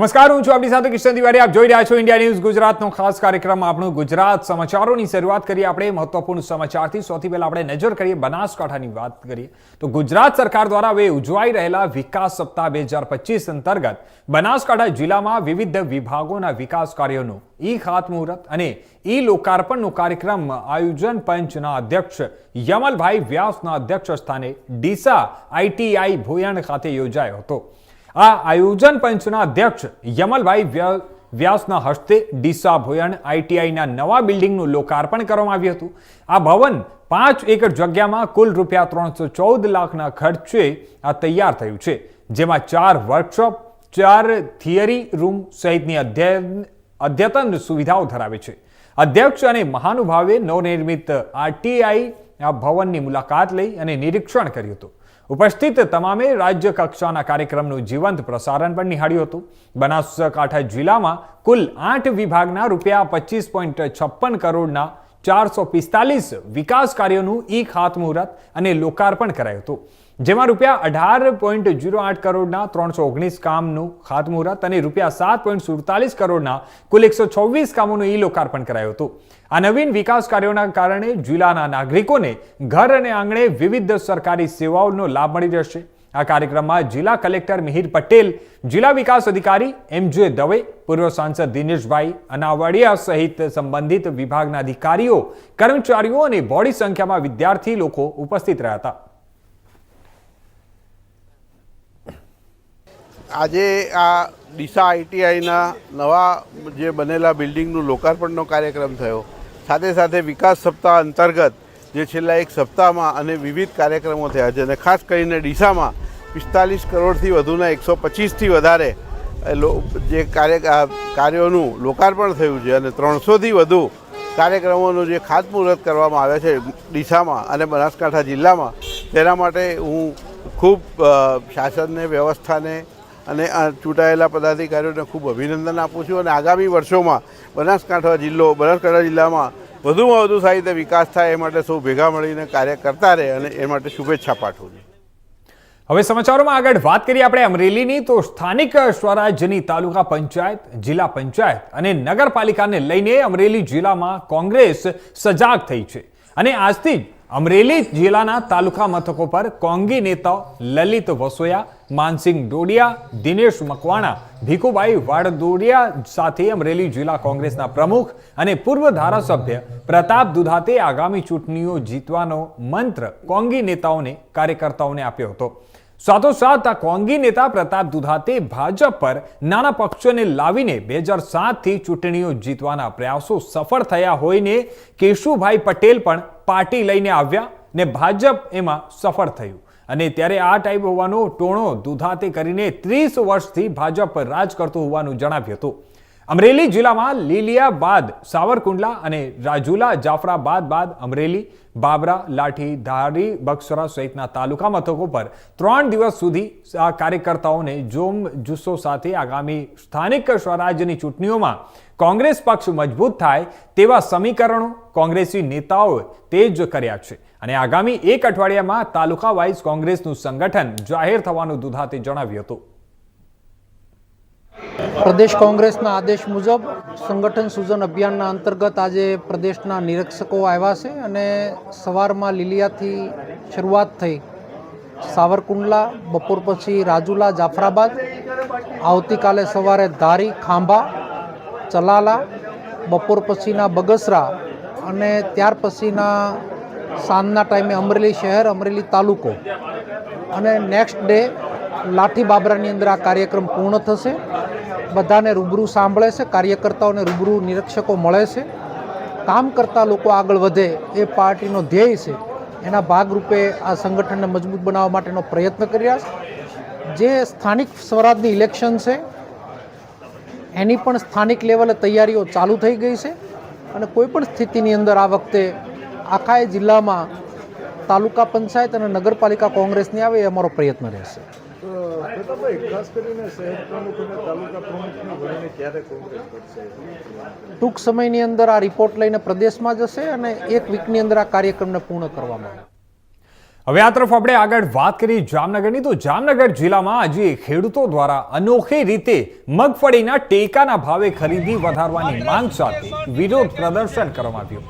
નમસ્કાર, હું છું આપની સાથે કિશન તિવારી. આપ જોઈ રહ્યા છો ઇન્ડિયા ન્યૂઝ ગુજરાતનો ખાસ કાર્યક્રમ આપણું ગુજરાત સમાચારોની શરૂઆત કરીએ આપણે મહત્વપૂર્ણ સમાચારથી. સૌથી પહેલા આપણે નજર કરીએ બનાસકાંઠાની વાત કરીએ તો ગુજરાત સરકાર દ્વારા હવે ઉજવાઈ રહેલા વિકાસ સપ્તાહ 2025 અંતર્ગત બનાસકાંઠા જિલ્લામાં વિવિધ વિભાગોના વિકાસ કાર્યોનું ઈ ખાતમુહૂર્ત અને ઈ લોકાર્પણનો કાર્યક્રમ આયોજન પંચના અધ્યક્ષ યમલભાઈ વ્યાસના અધ્યક્ષ સ્થાને ડીસા ITI ભોયણ ખાતે યોજાયો હતો. આ આયોજન પંચના અધ્યક્ષ યમલભાઈ વ્યાસના હસ્તે ડીસા ભોયણ ITIના નવા બિલ્ડિંગનું લોકાર્પણ કરવામાં આવ્યું હતું. આ ભવન 5 એકર જગ્યામાં કુલ રૂપિયા 314 લાખના ખર્ચે આ તૈયાર થયું છે, જેમાં 4 વર્કશોપ, 4 થિયરી રૂમ સહિતની અદ્યતન સુવિધાઓ ધરાવે છે. અધ્યક્ષ અને મહાનુભાવે નવનિર્મિત RTI આ ભવનની મુલાકાત લઈ અને નિરીક્ષણ કર્યું હતું. ઉપસ્થિત તમામે રાજ્ય કક્ષાના કાર્યક્રમનું જીવંત પ્રસારણ પણ નિહાળ્યું હતું. બનાસકાંઠા જિલ્લામાં કુલ 8 વિભાગના રૂપિયા 25.56 કરોડના 445 વિકાસ કાર્યોનું ઈ ખાતમુહૂર્ત અને લોકાર્પણ કરાયું હતું, જેમાં રૂપિયા 18.08 કરોડના 319 કામનું ખાતમુહૂર્ત અને રૂપિયા 7.47 કરોડના કુલ 126 કામોનું ઈ લોકાર્પણ કરાયું હતું. આ નવીન વિકાસ કાર્યોના કારણે જિલ્લાના નાગરિકોને ઘર અને આંગણે વિવિધ સરકારી સેવાઓનો લાભ મળી રહેશે. આ કાર્યક્રમમાં જિલ્લા કલેક્ટર મિહિર પટેલ, જિલ્લા વિકાસ અધિકારી MJ દવે, પૂર્વ સાંસદ દિનેશભાઈ અનાવાડિયા સહિત સંબંધિત વિભાગના અધિકારીઓ, કર્મચારીઓ અને બોડી સંખ્યામાં વિદ્યાર્થી લોકો ઉપસ્થિત રહ્યા હતા. આજે આ ડીસા ITIના નવા જે બનેલા બિલ્ડિંગનું લોકાર્પણનો કાર્યક્રમ થયો. સાથે સાથે વિકાસ સપ્તાહ અંતર્ગત જે છેલ્લા એક સપ્તાહમાં અને વિવિધ કાર્યક્રમો થયા છે અને ખાસ કરીને ડીસામાં 45 કરોડથી વધુના 125થી વધારે જે કાર્યોનું લોકાર્પણ થયું છે અને 300થી વધુ કાર્યક્રમોનું જે ખાતમુહૂર્ત કરવામાં આવ્યા છે ડીસામાં અને બનાસકાંઠા જિલ્લામાં, તેના માટે હું ખૂબ શાસનને, વ્યવસ્થાને અને ચૂંટાયેલા પદાધિકારીઓને ખૂબ અભિનંદન આપું છું. અને આગામી વર્ષોમાં બનાસકાંઠા જિલ્લામાં વધુમાં વધુ સારી રીતે વિકાસ થાય એ માટે સૌ ભેગા મળીને કાર્ય કરતા રહે અને એ માટે શુભેચ્છા પાઠવું છું. હવે સમાચારોમાં આગળ વાત કરીએ આપણે અમરેલીની તો સ્થાનિક સ્વરાજ્યની તાલુકા પંચાયત, જિલ્લા પંચાયત અને નગરપાલિકાને લઈને અમરેલી જિલ્લામાં કોંગ્રેસ સજાગ થઈ છે અને આજથી જ અમરેલી જિલ્લાના તાલુકા મથકો પર કોંગી નેતાઓ લલિત વસોયા, માનસિંગ ડોડિયા, દિનેશ મકવાણા, ભીખુભાઈ વાડદોડિયા સાથે અમરેલી જિલ્લા કોંગ્રેસના પ્રમુખ અને પૂર્વ ધારાસભ્ય પ્રતાપ દુધાતે આગામી ચૂંટણીઓ જીતવાનો મંત્ર કોંગી નેતાઓને, કાર્યકર્તાઓને આપ્યો હતો. સાથોસાથ આ કોંગી નેતા પ્રતાપ દુધાતે ભાજપ પર નાના પક્ષોને લાવીને 2007થી ચૂંટણીઓ જીતવાના પ્રયાસો સફળ થયા હોઈને કેશુભાઈ પટેલ પણ પાર્ટી લઈને આવ્યા ને ભાજપ એમાં સફળ થયું અને ત્યારે આ ટાઈપ હોવાનો ટોણો દુધાતે કરીને 30 વર્ષથી ભાજપ પર રાજ કરતું હોવાનું જણાવ્યું હતું. અમરેલી જિલ્લામાં લીલિયા બાદ સાવરકુંડલા અને રાજુલા, જાફરાબાદ બાદ અમરેલી, બાબરા, લાઠી, ધારી, બક્સરા સહિતના તાલુકા મથકો પર 3 દિવસ સુધી આ કાર્યકર્તાઓને જોમ જુસ્સો સાથે આગામી સ્થાનિક સ્વરાજ્યની ચૂંટણીઓમાં કોંગ્રેસ પક્ષ મજબૂત થાય તેવા સમીકરણો કોંગ્રેસી નેતાઓએ તેજ કર્યા છે અને આગામી 1 અઠવાડિયામાં તાલુકા વાઇઝ કોંગ્રેસનું સંગઠન જાહેર થવાનું દુધાતે જણાવ્યું હતું. પ્રદેશ કોંગ્રેસના આદેશ મુજબ સંગઠન સૂજન અભિયાનના અંતર્ગત આજે પ્રદેશના નિરીક્ષકો આવ્યા છે અને સવારમાં લીલિયાથી શરૂઆત થઈ, સાવરકુંડલા, બપોર પછી રાજુલા, જાફરાબાદ, આવતીકાલે સવારે ધારી, ખાંભા, ચલાલા, બપોર પછીના બગસરા અને ત્યાર પછીના સાંજના ટાઈમે અમરેલી શહેર, અમરેલી તાલુકો અને નેક્સ્ટ ડે લાઠી, બાબરાની અંદર આ કાર્યક્રમ પૂર્ણ થશે. બધાને રૂબરૂ સાંભળે છે, કાર્યકર્તાઓને રૂબરૂ નિરીક્ષકો મળે છે. કામ કરતા લોકો આગળ વધે એ પાર્ટીનો ધ્યેય છે. એના ભાગરૂપે આ સંગઠનને મજબૂત બનાવવા માટેનો પ્રયત્ન કરી રહ્યા છે. જે સ્થાનિક સ્વરાજની ઇલેક્શન છે એની પણ સ્થાનિક લેવલે તૈયારીઓ ચાલુ થઈ ગઈ છે અને કોઈપણ સ્થિતિની અંદર આ વખતે આખા જિલ્લામાં તાલુકા પંચાયત અને નગરપાલિકા કોંગ્રેસની આવે એ અમારો પ્રયત્ન રહેશે. ટૂંક સમયની અંદર આ રિપોર્ટ લઈને પ્રદેશમાં જશે અને 1 વીકની અંદર આ કાર્યક્રમને પૂર્ણ કરવામાં આવશે. હવે આ તરફ આપણે આગળ વાત કરીએ જામનગરની, તો જામનગર જિલ્લામાં આજે ખેડૂતો દ્વારા અનોખી રીતે મગફળીના ટેકાના ભાવે ખરીદી વધારવાની માંગ સાથે વિરોધ પ્રદર્શન કરવામાં આવ્યું.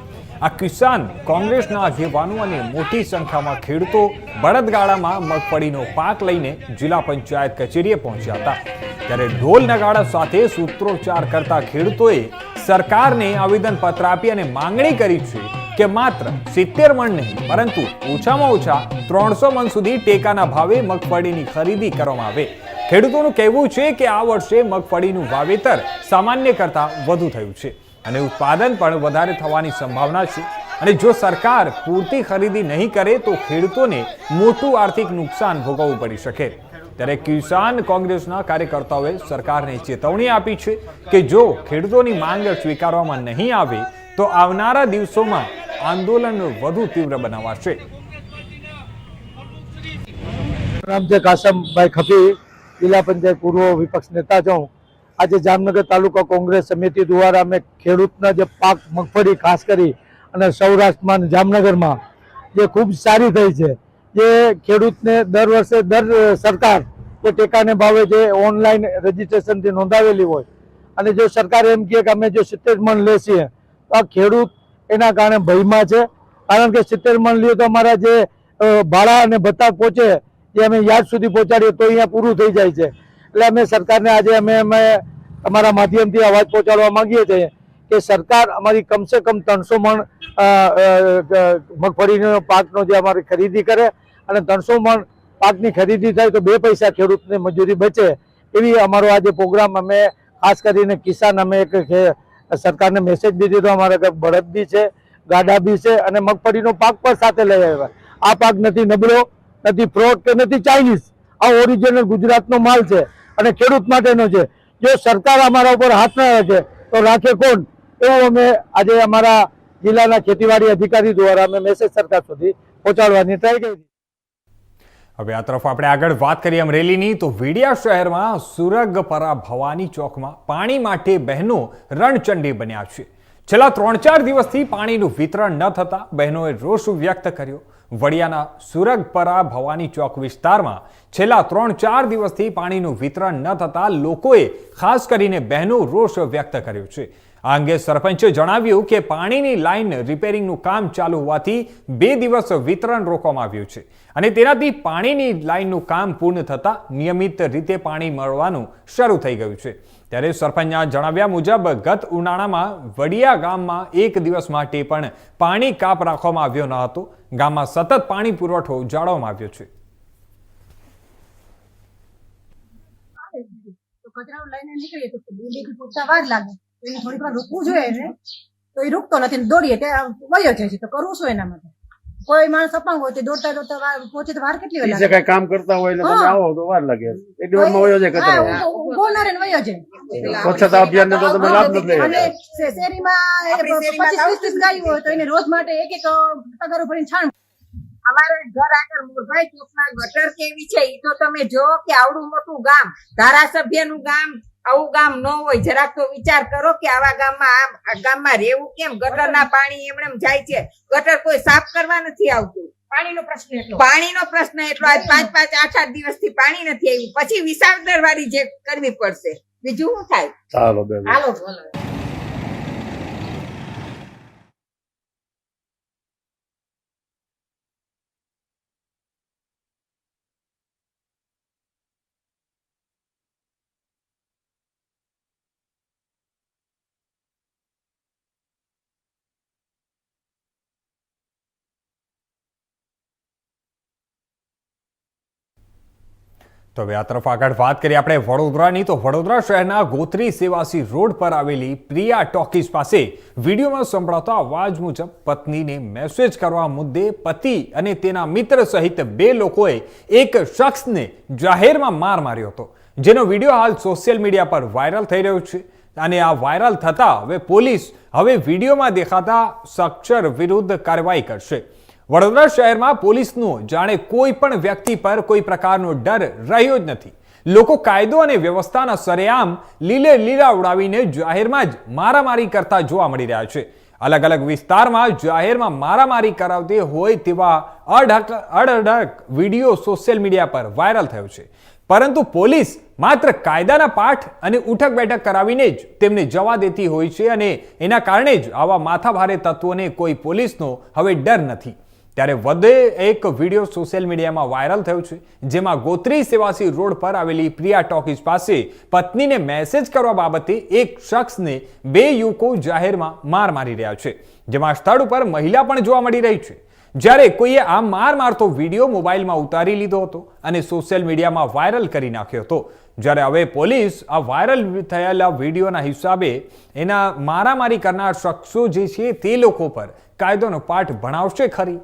આ કિસાન કોંગ્રેસના આગેવાનો અને મોટી સંખ્યામાં ખેડૂતો બળદગાડામાં મગફળીનો પાક લઈને જિલ્લા પંચાયત કચેરીએ પહોંચ્યા હતા. ત્યારે ઢોલ નગાડા સાથે સૂત્રોચ્ચાર કરતા ખેડૂતોએ સરકારને આવેદનપત્ર આપી અને માંગણી કરી છે કે માત્ર 70 મણ નહીં પરંતુ ઓછામાં ઓછા 300 મણ સુધી ટેકાના ભાવે મગફળીની ખરીદી કરવામાં આવે. ખેડૂતોનું કહેવું છે કે આ વર્ષે મગફળીનું વાવેતર સામાન્ય કરતા વધુ થયું છે અને ઉત્પાદન પણ વધારે થવાની સંભાવના છે અને જો સરકાર પૂરતી ખરીદી નહીં કરે તો ખેડૂતોને મોટું આર્થિક નુકસાન ભોગવવું પડી શકે. ત્યારે કિસાન કોંગ્રેસના કાર્યકર્તાઓએ સરકારને ચેતવણી આપી છે કે જો ખેડૂતોની માંગ સ્વીકારવામાં નહીં આવે તો આવનારા દિવસોમાં આંદોલન વધુ તીવ્ર બનાવાશે. નામ છે કાસમભાઈ ખફી, જિલ્લા પંચાયત પૂર્વ વિપક્ષ નેતા છું. આજે જામનગર તાલુકા કોંગ્રેસ સમિતિ દ્વારા અમે ખેડૂતના જે પાક મગફળી ખાસ કરી અને સૌરાષ્ટ્રમાં જામનગરમાં જે ખૂબ સારી થઈ છે, જે ખેડૂતને દર વર્ષે સરકાર જે ટેકાને ભાવે જે ઓનલાઈન રજીસ્ટ્રેશનથી નોંધાવેલી હોય અને જો સરકાર એમ કહે કે અમે જો 70 મણ લેશીએ તો આ ખેડૂત એના કારણે ભયમાં છે. કારણ કે 70 મણ લઈએ તો અમારા જે ભાડા અને ભત્તા પહોંચે જે અમે યાદ સુધી પહોંચાડીએ તો અહીંયા પૂરું થઈ જાય છે. એટલે અમે સરકારને આજે અમે અમારા માધ્યમથી અવાજ પહોંચાડવા માંગીએ છીએ કે સરકાર અમારી કમસે કમ 300 મણ મગફળીનો પાકનો જે અમારી ખરીદી કરે અને 300 મણ પાકની ખરીદી થાય તો 2 પૈસા ખેડૂતને મજૂરી બચે. એવી અમારો આજે પ્રોગ્રામ અમે ખાસ કરીને કિસાન અમે એક સરકારને મેસેજ બી દીધો. અમારા બળદ બી છે, ગાડા બી છે અને મગફળીનો પાક પણ સાથે લઈ આવ્યા. આ પાક નથી નબળો, નથી ફ્રોડ કે નથી ચાઇનીઝ, આ ઓરિજિનલ ગુજરાતનો માલ છે અને ખેડૂત માટેનો છે. જો સરકાર અમારા ઉપર હાથ ના રાખે તો રાખે કોણ, એવું અમે આજે અમારા જિલ્લાના ખેતીવાડી અધિકારી દ્વારા અમે મેસેજ સરકાર સુધી પહોંચાડવાની ટ્રાય કરી. હવે આ તરફ આપણે આગળ વાત કરીએ અમરેલીની, તો વિડિયા શહેરમાં સુરગપરા ભવાની ચોકમાં પાણી માટે બહેનો રણચંડી બન્યા છે. છેલ્લા 3-4 દિવસથી પાણીનું વિતરણ ન થતા બહેનોએ રોષ વ્યક્ત કર્યો. વડિયાના સુરગપરા ભવાની ચોક વિસ્તારમાં છેલ્લા 3-4 દિવસથી પાણીનું વિતરણ ન થતા લોકોએ ખાસ કરીને બહેનો રોષ વ્યક્ત કર્યો છે. આ અંગે સરપંચે જણાવ્યું કે પાણીની લાઈન રિપેરિંગનું કામ ચાલુ હોવાથી 2 દિવસ વિતરણ રોકવામાં આવ્યું છે અને તેનાથી પાણીની લાઈનનું કામ પૂર્ણ થતા નિયમિત રીતે પાણી મળવાનું શરૂ થઈ ગયું છે. ત્યારે સરપંચના જણાવ્યા મુજબ ગત ઉનાળામાં વડિયા ગામમાં 1 દિવસ માટે પણ પાણી કાપ રાખવામાં આવ્યો ન હતો. ગામમાં સતત પાણી પુરવઠો જાળવવામાં આવ્યો છે. થોડીક વાર રૂકવું જોઈએ ને તો એ રૂકતો નથી, દોડીએ વયો જાય છે. તો કરવું શું એના માટે? કોઈ માણસ અપાંગ હોય તો દોડતા દોડતા પહોંચે તો વાર કેટલી વાર લાગે? કામ કરતા હોય એટલે તમે આવો તો વાર લાગે. એક દિવસમાં વયો જાય કચરો. બોલનારે વયો જાય. સ્વચ્છતા અભિયાન તો તમે લાભ નથી લઈ. અને શેરીમાં 25-30 ગાયો હોય તો એને રોજ માટે એક તગારો ભરીને છાણ. અમારે ઘર આગળ મોરભાઈ ચોકમાં ગટર કેવી છે એ તો તમે જો કે આવડું મોટું ગામ, ધારાસભ્યનું ગામ, આવું ગામ ન હોય. જરાક તો વિચાર કરો કે આવા ગામમાં રહેવું કેમ? ગટરના પાણી એમનેમ જાય છે, ગટર કોઈ સાફ કરવા નથી આવતું. પાણીનો પ્રશ્ન એટલો આજ 5-5, 8-8 દિવસથી પાણી નથી આવ્યું. પછી વિસાવદર વાળી જે કરવી પડશે, બીજું શું થાય? હાલો. તો હવે આ તરફ આગળ વાત કરીએ આપણે વડોદરાની, તો વડોદરા શહેરના ગોત્રી સેવાસી રોડ પર આવેલી પ્રિયા ટોકીઝ પાસે વિડીયોમાં સંભળાતો અવાજ મુજબ પત્નીને મેસેજ કરવા મુદ્દે પતિ અને તેના મિત્ર સહિત 2 લોકોએ એક શખ્સને જાહેરમાં માર માર્યો હતો, જેનો વિડીયો હાલ સોશિયલ મીડિયા પર વાયરલ થઈ રહ્યો છે. અને આ વાયરલ થતા હવે પોલીસ વિડીયોમાં દેખાતા શખ્સ વિરુદ્ધ કાર્યવાહી કરશે. વડોદરા શહેરમાં પોલીસનો જાણે કોઈ પણ વ્યક્તિ પર કોઈ પ્રકારનો ડર રહ્યો જ નથી. લોકો કાયદો અને વ્યવસ્થાના સરેઆમ લીલા ઉડાવીને જાહેરમાં જ મારામારી કરતા જોવા મળી રહ્યા છે. અલગ અલગ વિસ્તારમાં જાહેરમાં મારામારી કરાવતી હોય તેવા અડધક વિડીયો સોશિયલ મીડિયા પર વાયરલ થયો છે, પરંતુ પોલીસ માત્ર કાયદાના પાઠ અને ઉઠક બેઠક કરાવીને જ તેમને જવા દેતી હોય છે અને એના કારણે જ આવા માથાભારે તત્વોને કોઈ પોલીસનો હવે ડર નથી. ત્યારે વધુ એક વિડીયો સોશિયલ મીડિયામાં વાયરલ થયો છે, જેમાં ગોત્રી સેવાસી રોડ પર આવેલી પ્રિયા ટોકીઝ પાસે પત્નીને મેસેજ કરવા બાબતે એક શખ્સને બે યુવકો જાહેરમાં માર મારી રહ્યા છે, જેમાં સ્થળ ઉપર મહિલા પણ જોવા મળી રહી છે. જ્યારે કોઈએ આ માર મારતો વિડીયો મોબાઈલમાં ઉતારી લીધો હતો અને સોશિયલ મીડિયામાં વાયરલ કરી નાખ્યો હતો. જ્યારે હવે પોલીસ આ વાયરલ થયેલા વિડીયોના હિસાબે એના મારામારી કરનાર શખ્સો જે છે તે લોકો પર કાયદોનો પાઠ ભણાવશે ખરી.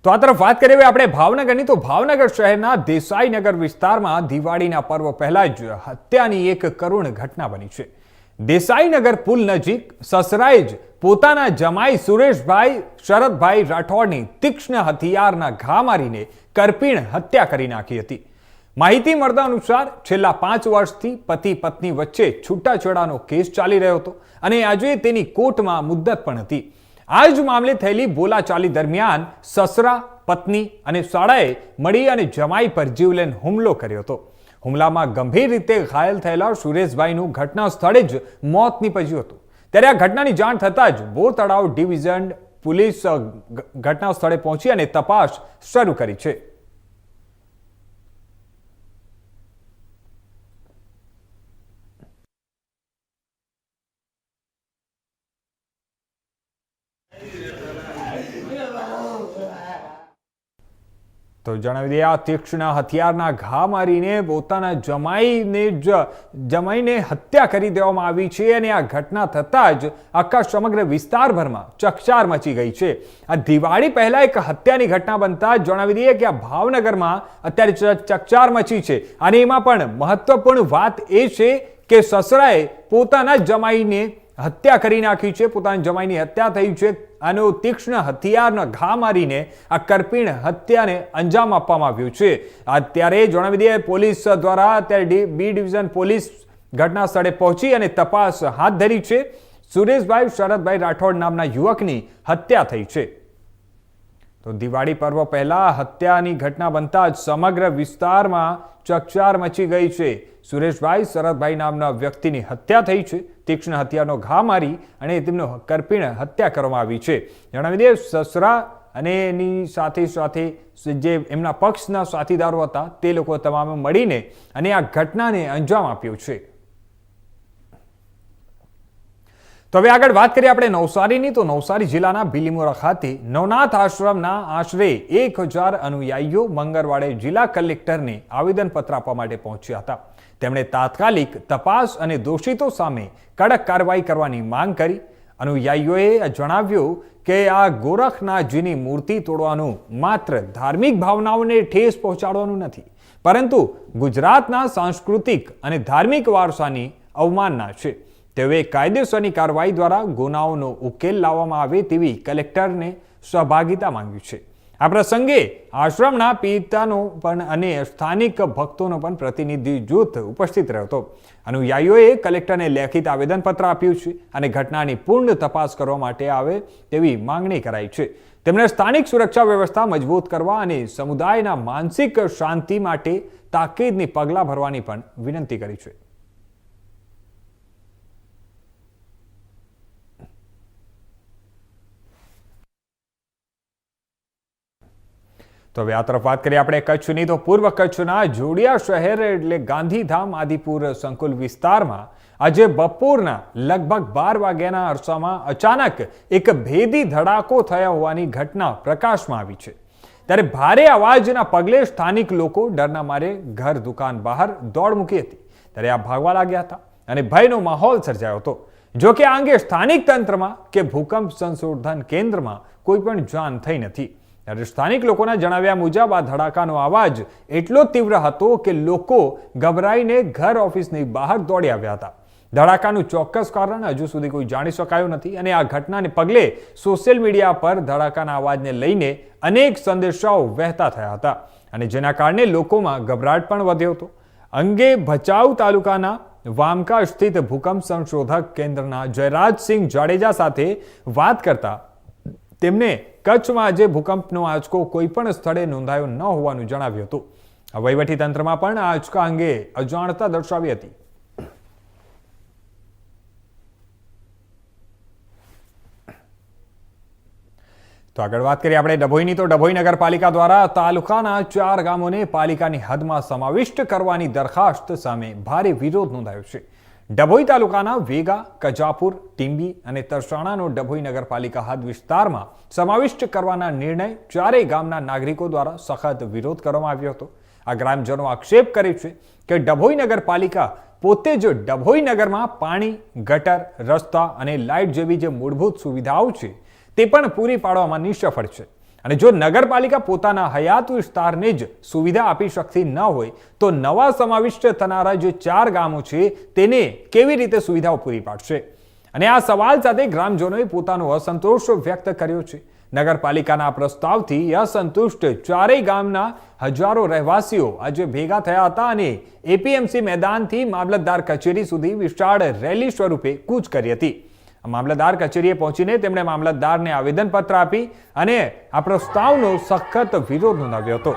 તો આ તરફ વાત કરીએ આપણે ભાવનગરની, તો ભાવનગર શહેરના દેસાઈનગર વિસ્તારમાં દિવાળીના પર્વ પહેલા જ હત્યાની એક કરુણ ઘટના બની છે. દેસાઈનગર પુલ નજીક સસરાએ જ પોતાના જમાઈ સુરેશભાઈ શરદભાઈ રાઠોડની તીક્ષ્ણ હથિયારના ઘા મારીને કરપીણ હત્યા કરી નાખી હતી. માહિતી મળતા અનુસાર છેલ્લા 5 વર્ષથી પતિ પત્ની વચ્ચે છૂટાછેડાનો કેસ ચાલી રહ્યો હતો અને આજે તેની કોર્ટમાં મુદ્દત પણ હતી. આ જ મામલે થયેલી બોલાચાલી દરમિયાન સસરા, પત્ની અને સાળાએ મળી અને જમાઈ પર જીવલેણ હુમલો કર્યો હતો. હુમલામાં ગંભીર રીતે ઘાયલ થયેલા સુરેશભાઈનું ઘટના સ્થળે જ મોત નીપજ્યું હતું. ત્યારે આ ઘટનાની જાણ થતાં જ બોર તળાવ ડિવિઝન પોલીસ ઘટના સ્થળે પહોંચી અને તપાસ શરૂ કરી છે. તો જણાવી દઈએ, આ તીક્ષ્ણ હથિયારના ઘા મારીને પોતાના જમાઈને હત્યા કરી દેવામાં આવી છે અને આ ઘટના થતાં જ આખા સમગ્ર વિસ્તારભરમાં ચકચાર મચી ગઈ છે. આ દિવાળી પહેલા એક હત્યાની ઘટના બનતા જણાવી દઈએ કે આ ભાવનગરમાં અત્યારે ચકચાર મચી છે અને એમાં પણ મહત્વપૂર્ણ વાત એ છે કે સસરાએ પોતાના જમાઈને હત્યા કરી નાખી છે, પોતાની જમાઈની હત્યા થઈ છે. આનો તીક્ષ્ણ હથિયારના ઘા મારીને આ કરપીણ હત્યાને અંજામ આપવામાં આવ્યું છે. અત્યારે જણાવી દઈએ, પોલીસ દ્વારા અત્યારે બી ડિવિઝન પોલીસ ઘટના સ્થળે પહોંચી અને તપાસ હાથ ધરી છે. સુરેશભાઈ શરદભાઈ રાઠોડ નામના યુવકની હત્યા થઈ છે. તો દિવાળી પર્વ પહેલા હત્યાની ઘટના બનતા જ સમગ્ર વિસ્તારમાં ચકચાર મચી ગઈ છે. સુરેશભાઈ શરદભાઈ નામના વ્યક્તિની હત્યા થઈ છે. તીક્ષ્ણ હત્યાનો ઘા મારી અને તેમનો કરપીણ હત્યા કરવામાં આવી છે. જણાવી દઈએ, સસરા અને એની સાથે જે એમના પક્ષના સાથીદારો હતા તે લોકો તમામે મળીને અને આ ઘટનાને અંજામ આપ્યો છે. તો હવે આગળ વાત કરીએ આપણે નવસારીની, તો નવસારી જિલ્લાના બિલીમોરા ખાતે નવનાથ આશ્રમના આશરે 1000 અનુયાયીઓ મંગળવારે જિલ્લા કલેક્ટરને આવેદનપત્ર આપવા માટે પહોંચ્યા હતા. તેમણે તાત્કાલિક તપાસ અને દોષિતો સામે કડક કાર્યવાહી કરવાની માંગ કરી. અનુયાયીઓએ જણાવ્યું કે આ ગોરખનાથજીની મૂર્તિ તોડવાનું માત્ર ધાર્મિક ભાવનાઓને ઠેસ પહોંચાડવાનું નથી, પરંતુ ગુજરાતના સાંસ્કૃતિક અને ધાર્મિક વારસાની અવમાનના છે. તેઓએ કાયદેસરની કાર્યવાહી દ્વારા ગુનાઓનો ઉકેલ લાવવામાં આવે તેવી કલેક્ટરને સહભાગિતા માંગી છે. આ પ્રસંગે આશ્રમના પિતાનો પણ અને સ્થાનિક ભક્તોનો પણ પ્રતિનિધિ જૂથ ઉપસ્થિત રહ્યો હતો. અનુયાયીઓએ કલેક્ટરને લેખિત આવેદનપત્ર આપ્યું છે અને ઘટનાની પૂર્ણ તપાસ કરવા માટે આવે તેવી માંગણી કરાઈ છે. તેમણે સ્થાનિક સુરક્ષા વ્યવસ્થા મજબૂત કરવા અને સમુદાયના માનસિક શાંતિ માટે તાકીદની પગલાં ભરવાની પણ વિનંતી કરી છે. તો હવે આ તરફ વાત કરીએ આપણે કચ્છની, તો પૂર્વ કચ્છના જોડિયા શહેર એટલે ગાંધીધામ આદિપુર સંકુલ વિસ્તારમાં આજે બપોરના લગભગ 12 વાગ્યાના અરસામાં અચાનક એક ભેદી ધડાકો થયા હોવાની ઘટના પ્રકાશમાં આવી છે. ત્યારે ભારે અવાજના પગલે સ્થાનિક લોકો ડરના મારે ઘર દુકાન બહાર દોડ મૂકી હતી. ત્યારે આ ભાગવા લાગ્યા હતા અને ભયનો માહોલ સર્જાયો હતો. જો કે આ અંગે સ્થાનિક તંત્રમાં કે ભૂકંપ સંશોધન કેન્દ્રમાં કોઈ પણ જાણ થઈ નથી. ત્યારે સ્થાનિક લોકોના જણાવ્યા મુજબ આ ધડાકાનો અવાજ એટલો તીવ્ર હતો કે લોકો ગભરાઈને ઘર ઓફિસની બહાર દોડી આવ્યા હતા. ધડાકાનું ચોક્કસ કારણ હજુ સુધી કોઈ જાણી શકાયું નથી અને આ ઘટનાને પગલે સોશિયલ મીડિયા પર ધડાકાના અવાજને લઈને અનેક સંદેશાઓ વહેતા થયા હતા અને જેના કારણે લોકોમાં ગભરાટ પણ વધ્યો હતો. અંગે ભચાઉ તાલુકાના વામકા સ્થિત ભૂકંપ સંશોધક કેન્દ્રના જયરાજસિંહ જાડેજા સાથે વાત કરતા તેમને કચ્છમાં આજે ભૂકંપનો આંચકો કોઈ પણ સ્થળે નોંધાયો ન હોવાનું જણાવ્યું હતું. વહીવટીતંત્રમાં પણ આ આંચકા અંગે અજાણતા દર્શાવી હતી. તો આગળ વાત કરીએ આપણે ડભોઈની. તો ડભોઈ નગરપાલિકા દ્વારા તાલુકાના 4 ગામોને પાલિકાની હદમાં સમાવિષ્ટ કરવાની દરખાસ્ત સામે ભારે વિરોધ નોંધાયો છે. ડભોઈ તાલુકાના વેગા, કજાપુર, ટીંબી અને તરસાણાનો ડભોઈ નગરપાલિકા હદ વિસ્તારમાં સમાવિષ્ટ કરવાના નિર્ણય 4 ગામના નાગરિકો દ્વારા સખત વિરોધ કરવામાં આવ્યો હતો. આ ગ્રામજનો આક્ષેપ કરે છે કે ડભોઈ નગરપાલિકા પોતે જ ડભોઈ નગરમાં પાણી, ગટર, રસ્તા અને લાઇટ જેવી જે મૂળભૂત સુવિધાઓ છે તે પણ પૂરી પાડવામાં નિષ્ફળ છે અને જો નગરપાલિકા પોતાના હયાત વિસ્તારને જ સુવિધા આપી શકતી ન હોય તો નવા સમાવિષ્ટ થનારા જે 4 ગામો છે તેને કેવી રીતે સુવિધાઓ પૂરી પાડશે? અને આ સવાલ સાથે ગ્રામજનોએ પોતાનો અસંતોષ વ્યક્ત કર્યો છે. નગરપાલિકાના પ્રસ્તાવથી અસંતુષ્ટ 4 ગામના હજારો રહેવાસીઓ આજે ભેગા થયા હતા અને એપીએમસી મેદાનથી મામલતદાર કચેરી સુધી વિશાળ રેલી સ્વરૂપે કૂચ કરી હતી. મામલતદાર કચેરીએ પહોંચીને તેમણે મામલતદારને આવેદનપત્ર આપી અને આ પ્રસ્તાવનો સખત વિરોધ નોંધાવ્યો હતો.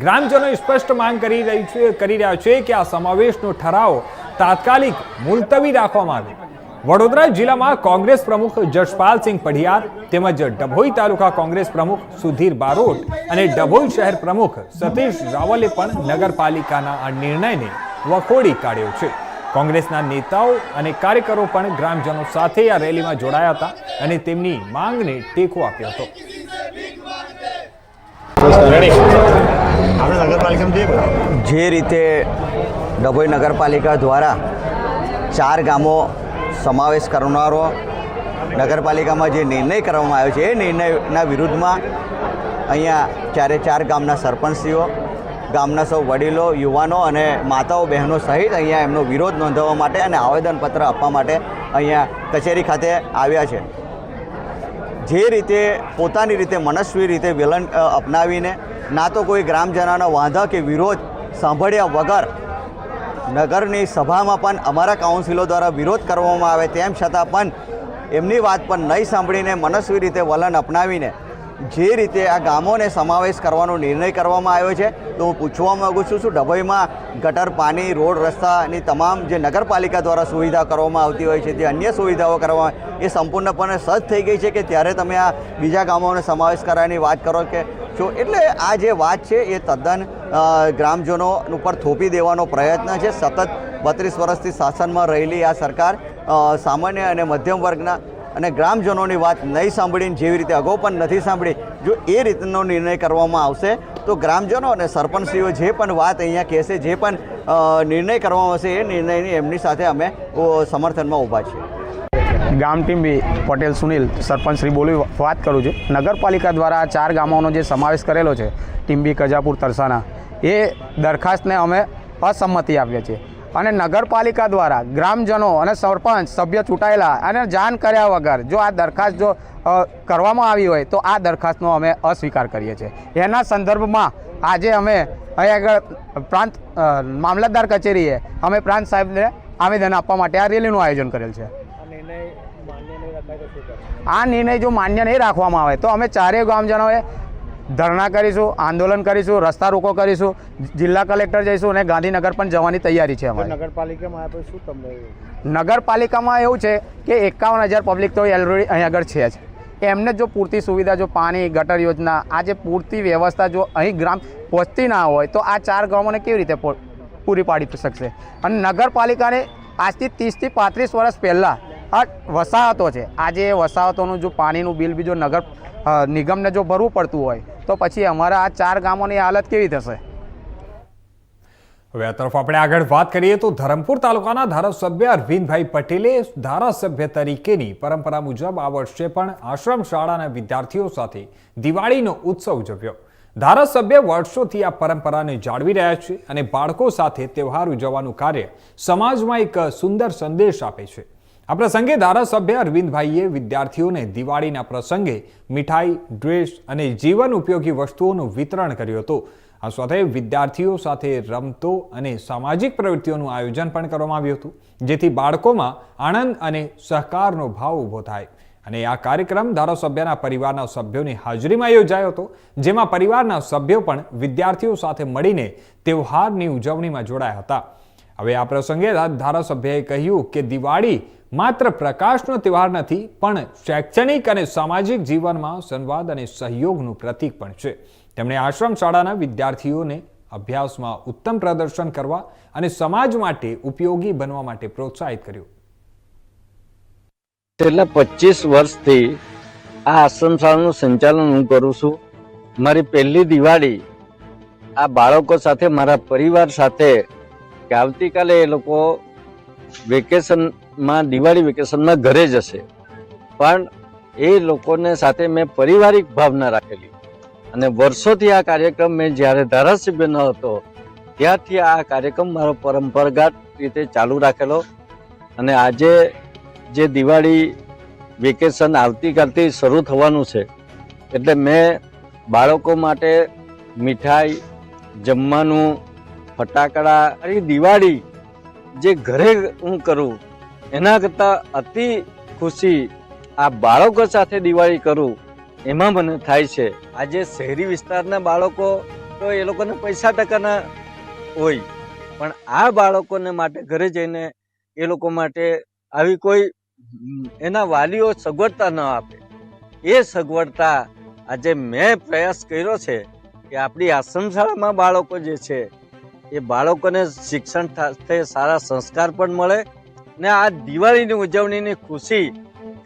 ગ્રામજનો સ્પષ્ટ માંગ કરી રહ્યા છે કે આ સમાવેશનો ઠરાવ તાત્કાલિક મુલતવી રાખવામાં આવે. વડોદરા જિલ્લામાં કોંગ્રેસ પ્રમુખ જશપાલસિંહ પઢિયાર તેમજ ડભોઈ તાલુકા કોંગ્રેસ પ્રમુખ સુધીર બારોટ અને ડભોઈ શહેર પ્રમુખ સતીશ રાવલે પણ નગરપાલિકાના આ નિર્ણયને વખોડી કાઢ્યો છે. કોંગ્રેસના નેતાઓ અને કાર્યકરો પણ ગ્રામજનો સાથે આ રેલીમાં જોડાયા હતા અને તેમની માંગને ટેકો આપ્યો હતો. જે રીતે ડભોઈ નગરપાલિકા દ્વારા 4 ગામો સમાવેશ કરનારો નગરપાલિકામાં જે નિર્ણય કરવામાં આવ્યો છે એ નિર્ણયના વિરુદ્ધમાં અહીંયા 4 ગામના સરપંચશ્રીઓ, ગામના સૌ વડીલો, યુવાનો અને માતાઓ બહેનો સહિત અહીંયા એમનો વિરોધ નોંધાવવા માટે અને આવેદનપત્ર આપવા માટે અહીંયા કચેરી ખાતે આવ્યા છે. જે રીતે પોતાની રીતે મનસ્વી રીતે વિલન અપનાવીને ના તો કોઈ ગ્રામજનોના વાંધા કે વિરોધ સાંભળ્યા વગર નગરની સભામાં પણ અમારા કાઉન્સિલો દ્વારા વિરોધ કરવામાં આવે તેમ છતાં પણ એમની વાત પણ નહીં સાંભળીને મનસ્વી રીતે વલણ અપનાવીને જે રીતે આ ગામોને સમાવેશ કરવાનો નિર્ણય કરવામાં આવ્યો છે તો હું પૂછવા માગું છું શું ડભોઈમાં ગટર, પાણી, રોડ, રસ્તાની તમામ જે નગરપાલિકા દ્વારા સુવિધા કરવામાં આવતી હોય છે, જે અન્ય સુવિધાઓ કરવામાં એ સંપૂર્ણપણે સજ્જ થઈ ગઈ છે કે ત્યારે તમે આ બીજા ગામોને સમાવેશ કરવાની વાત કરો કે છો? એટલે આ જે વાત છે એ તદ્દન ગ્રામજનો ઉપર થોપી દેવાનો પ્રયત્ન છે. સતત 32 વર્ષથી શાસનમાં રહેલી આ સરકાર સામાન્ય અને મધ્યમ વર્ગના અને ગ્રામજનોની વાત નહીં સાંભળીને જેવી રીતે અગાઉ પણ નથી સાંભળી, જો એ રીતનો નિર્ણય કરવામાં આવશે તો ગ્રામજનો અને સરપંચશ્રીઓ જે પણ વાત અહીંયા કહેશે, જે પણ નિર્ણય કરવામાં આવશે એ નિર્ણયની એમની સાથે અમે સમર્થનમાં ઊભા છીએ. ગામ ટીમ્બી પટેલ સુનિલ સરપંચ શ્રી બોલી વાત કરું છું. નગરપાલિકા દ્વારા 4 ગામોનો જે સમાવેશ કરેલો છે ટીમ્બી, કજાપુર, તરસાણા, એ દરખાસ્તને અમે અસંમતિ આપીએ છીએ અને નગરપાલિકા દ્વારા ગ્રામજનો અને સરપંચ સભ્ય ચૂંટાયેલા અને જાણ કર્યા વગર જો આ દરખાસ્ત જો કરવામાં આવી હોય તો આ દરખાસ્તનો અમે અસ્વીકાર કરીએ છીએ. એના સંદર્ભમાં આજે અમે અહીં આગળ પ્રાંત મામલતદાર કચેરીએ અમે પ્રાંત સાહેબને આવેદન આપવા માટે આ રેલીનું આયોજન કરેલ છે. આ નિર્ણય જો માન્ય નહીં રાખવામાં આવે તો અમે 4 ગામજનોએ ધરણા કરીશું, આંદોલન કરીશું, રસ્તા રોકો કરીશું, જિલ્લા કલેક્ટર જઈશું અને ગાંધીનગર પણ જવાની તૈયારી છે અમારી. નગરપાલિકામાં એવું છે કે 51,000 પબ્લિક તો ઓલરેડી અહીં આગળ છે જ. એમને જો પૂરતી સુવિધા, જો પાણી, ગટર યોજના, આ જે પૂરતી વ્યવસ્થા જો અહીં ગ્રામ પહોંચતી ના હોય તો આ 4 ગામોને કેવી રીતે પૂરી પાડી શકશે? અને નગરપાલિકાને આજથી 30 થી 35 વર્ષ પહેલાં આ વસાહતો છે. આજે એ વસાહતોનું જો પાણીનું બિલ બી જો નગર નિગમને જો ભરવું પડતું હોય તો પછી અમારા આ 4 ગામોની હાલત કેવી થશે? હવે આ તરફ આપણે આગળ વાત કરીએ તો ધરમપુર તાલુકાના ધારાસભ્ય અરવિંદભાઈ પટેલે ધારાસભ્ય તરીકેની પરંપરા મુજબ આ વર્ષે પણ આશ્રમ શાળાના વિદ્યાર્થીઓ સાથે દિવાળીનો ઉત્સવ ઉજવ્યો. ધારાસભ્ય વર્ષોથી આ પરંપરાને જાળવી રહ્યા છે અને બાળકો સાથે તહેવાર ઉજવવાનું કાર્ય સમાજમાં એક સુંદર સંદેશ આપે છે. આ પ્રસંગે ધારાસભ્ય અરવિંદભાઈએ વિદ્યાર્થીઓને દિવાળીના પ્રસંગે મીઠાઈ, ડ્રેસ અને જીવન ઉપયોગી વસ્તુઓનું વિતરણ કર્યું હતું. આ સાથે વિદ્યાર્થીઓ સાથે રમતો અને સામાજિક પ્રવૃત્તિઓનું આયોજન પણ કરવામાં આવ્યું હતું, જેથી બાળકોમાં આનંદ અને સહકારનો ભાવ ઊભો થાય. અને આ કાર્યક્રમ ધારાસભ્યના પરિવારના સભ્યોની હાજરીમાં યોજાયો હતો, જેમાં પરિવારના સભ્યો પણ વિદ્યાર્થીઓ સાથે મળીને તહેવારની ઉજવણીમાં જોડાયા હતા. હવે આ પ્રસંગે ધારાસભ્યએ કહ્યું કે દિવાળી માત્ર પ્રકાશનો તહેવાર નથી, પણ શૈક્ષણિક અને સામાજિક જીવનમાં સંવાદ અને સહયોગનું પ્રતીક પણ છે. તેમણે આશ્રમ શાળાના વિદ્યાર્થીઓને અભ્યાસમાં ઉત્તમ પ્રદર્શન કરવા અને સમાજ માટે ઉપયોગી બનવા માટે પ્રોત્સાહિત કર્યું. છેલ્લા 25 વર્ષથી આ આશ્રમ શાળાનું સંચાલન હું કરું છું. મારી પહેલી દિવાળી આ બાળકો સાથે, મારા પરિવાર સાથે, કે આવતીકાલે એ લોકો વેકેશનમાં, દિવાળી વેકેશનમાં ઘરે જશે, પણ એ લોકોને સાથે મેં પારિવારિક ભાવના રાખેલી. અને વર્ષોથી આ કાર્યક્રમ મેં જ્યારે ધારાસભ્ય ન હતો ત્યારથી આ કાર્યક્રમ મારો પરંપરાગત રીતે ચાલુ રાખેલો. અને આજે જે દિવાળી વેકેશન આવતીકાલથી શરૂ થવાનું છે, એટલે મેં બાળકો માટે મીઠાઈ, જમવાનું, ફટાકડા, અને દિવાળી જે ઘરે હું કરું એના કરતાં અતિ ખુશી આ બાળકો સાથે દિવાળી કરું એમાં મને થાય છે. આજે શહેરી વિસ્તારના બાળકો તો એ લોકોને પૈસા ટકાના હોય, પણ આ બાળકોને માટે ઘરે જઈને એ લોકો માટે આવી કોઈ એના વાલીઓ સગવડતા ન આપે, એ સગવડતા આજે મેં પ્રયાસ કર્યો છે કે આપણી આશ્રમ શાળામાં બાળકો જે છે એ બાળકોને શિક્ષણ સાથે સારા સંસ્કાર પણ મળે, ને આ દિવાળીની ઉજવણીની ખુશી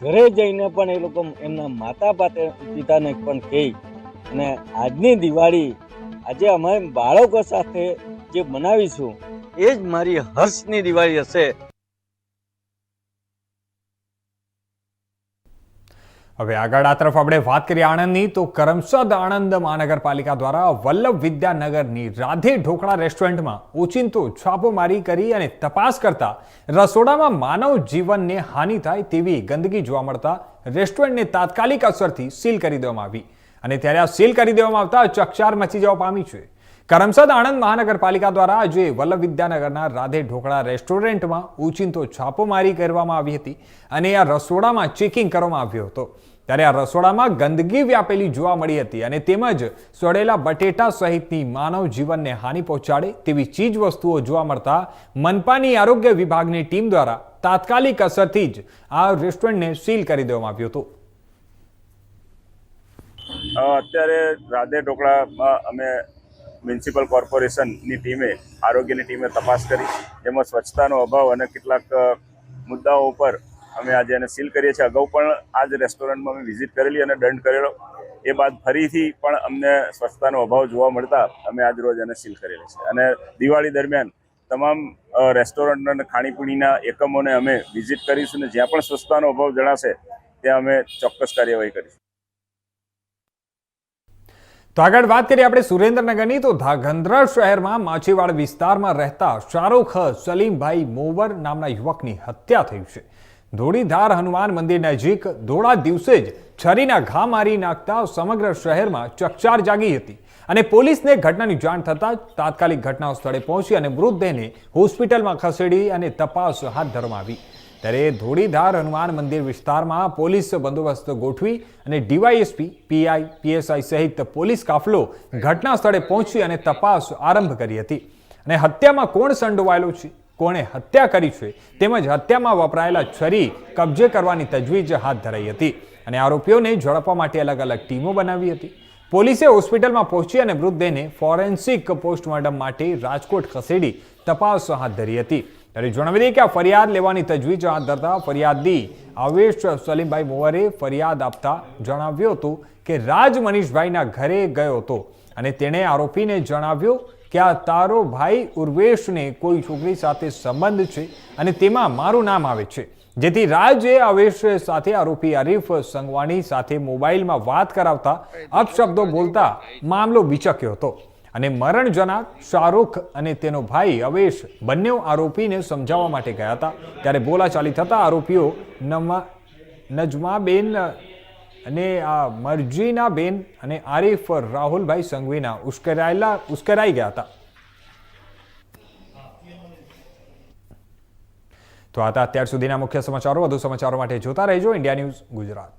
ઘરે જઈને પણ એ લોકો એમના માતા પિતાને પણ કહે. અને આજની દિવાળી આજે અમે બાળકો સાથે જે મનાવીશું એ જ મારી હર્ષની દિવાળી હશે. હવે આગળ આ તરફ આપણે વાત કરીએ આણંદની, તો કરમસદ આણંદ મહાનગરપાલિકા દ્વારા વલ્લભ વિદ્યાનગરની રાધે ઢોકળા રેસ્ટોરન્ટમાં ઓચિંતો છાપોમારી કરી અને તપાસ કરતા રસોડામાં માનવ જીવનને હાનિ થાય તેવી ગંદકી જોવા મળતા રેસ્ટોરન્ટને તાત્કાલિક અસરથી સીલ કરી દેવામાં આવી. અને ત્યારે આ સીલ કરી દેવામાં આવતા ચકચાર મચી જવા પામી છે. કરમસદ આણંદ મહાનગરપાલિકા દ્વારા આજે વલ્લભ વિદ્યાનગરના રાધે ઢોકળા રેસ્ટોરન્ટમાં ઓચિંતો છાપોમારી કરવામાં આવી હતી અને આ રસોડામાં ચેકિંગ કરવામાં આવ્યો હતો. ત્યારે આ રસોડામાં ગંદકી વ્યાપેલી જોવા મળી હતી અને તેમજ સડેલા બટેટા સહિતની માનવ જીવનને હાનિ પહોંચાડે તેવી ચીજ વસ્તુઓ જોવા મળતા મનપાની આરોગ્ય વિભાગની ટીમ દ્વારા તાત્કાલિક અસરથી જ આ રેસ્ટોરન્ટને સીલ કરી દેવામાં આવ્યું હતું. અત્યારે રાધે ઢોકળામાં અમે મ્યુનિસિપલ કોર્પોરેશનની ટીમે, આરોગ્યની ટીમે તપાસ કરી, જેમાં સ્વચ્છતાનો અભાવ અને કેટલાક મુદ્દાઓ ઉપર અમે આજે એને સીલ કરીએ છીએ. અગાઉ પણ આ જ રેસ્ટોરન્ટમાં અમે વિઝિટ કરેલી અને દંડ કરેલો. એ બાદ ફરીથી પણ અમને સ્વચ્છતાનો અભાવ જોવા મળતા અમે આજ રોજ એને સીલ કરેલી છે. અને દિવાળી દરમિયાન તમામ રેસ્ટોરન્ટ અને ખાણીપીણીના એકમોને અમે વિઝિટ કરીશું અને જ્યાં પણ સ્વચ્છતાનો અભાવ જણાશે ત્યાં અમે ચોક્કસ કાર્યવાહી કરીશું. તો આગળ વાત કરીએ આપણે સુરેન્દ્રનગરની, તો ધાંગધ્રા શહેરમાં માછીવાડ વિસ્તારમાં રહેતા શાહરૂખ સલીમભાઈ મોવર નામના યુવકની હત્યા થઈ છે. ધોળીધાર હનુમાન મંદિર નજીક ધોળા દિવસે જ છરીના ઘા મારી નાખતા સમગ્ર શહેરમાં ચકચાર જાગી હતી અને પોલીસને ઘટનાની જાણ થતાં તાત્કાલિક ઘટના સ્થળે પહોંચી અને મૃતદેહને હોસ્પિટલમાં ખસેડી અને તપાસ હાથ ધરવામાં આવી. ત્યારે ધોળીધાર હનુમાન મંદિર વિસ્તારમાં પોલીસ બંદોબસ્ત ગોઠવી અને ડીવાયએસપી, પીઆઈ, પીએસઆઈ સહિત પોલીસ કાફલો ઘટના સ્થળે પહોંચી અને તપાસ આરંભ કરી હતી. અને હત્યામાં કોણ સંડોવાયેલો છે, કોણે હત્યા કરી છે, તેમજ હત્યામાં વપરાયેલા છરી કબજે કરવાની તજવીજ હાથ ધરાઈ હતી અને આરોપીઓને ઝડપવા માટે અલગ અલગ ટીમો બનાવી હતી. પોલીસે હોસ્પિટલમાં પહોંચી અને મૃતદેહને ફોરેન્સિક પોસ્ટમોર્ટમ માટે રાજકોટ ખસેડી તપાસ હાથ ધરી હતી. ત્યારે જણાવી દઈએ કે આ ફરિયાદ લેવાની તજવીજ હાથ ધરતા ફરિયાદી આવેશ સલીમભાઈ મોવરે ફરિયાદ આપતા જણાવ્યું હતું કે રાજ મનીષભાઈના ઘરે ગયો હતો અને તેણે આરોપીને જણાવ્યું કે આ તારો ભાઈ ઉર્વેશને કોઈ છોકરી સાથે સંબંધ છે અને તેમાં મારું નામ આવે છે, જેથી રાજે અવેશ સાથે આરોપી આરીફ સંઘવાણી સાથે મોબાઈલમાં વાત કરાવતા અપશબ્દો બોલતા મામલો વિચક્યો હતો અને મરણ જનાર શાહરૂખ અને તેનો ભાઈ અવેશ બંને આરોપીને સમજાવવા માટે ગયા હતા ત્યારે બોલાચાલી થતા આરોપીઓ નજમાબેન અને મરજીનાબેન અને આરીફ રાહુલભાઈ સંઘવીના ઉશ્કેરાઈ ગયા હતા. તો આ હતા અત્યાર સુધીના મુખ્ય સમાચારો. વધુ સમાચારો માટે જોતા રહેજો ઇન્ડિયા ન્યૂઝ ગુજરાત.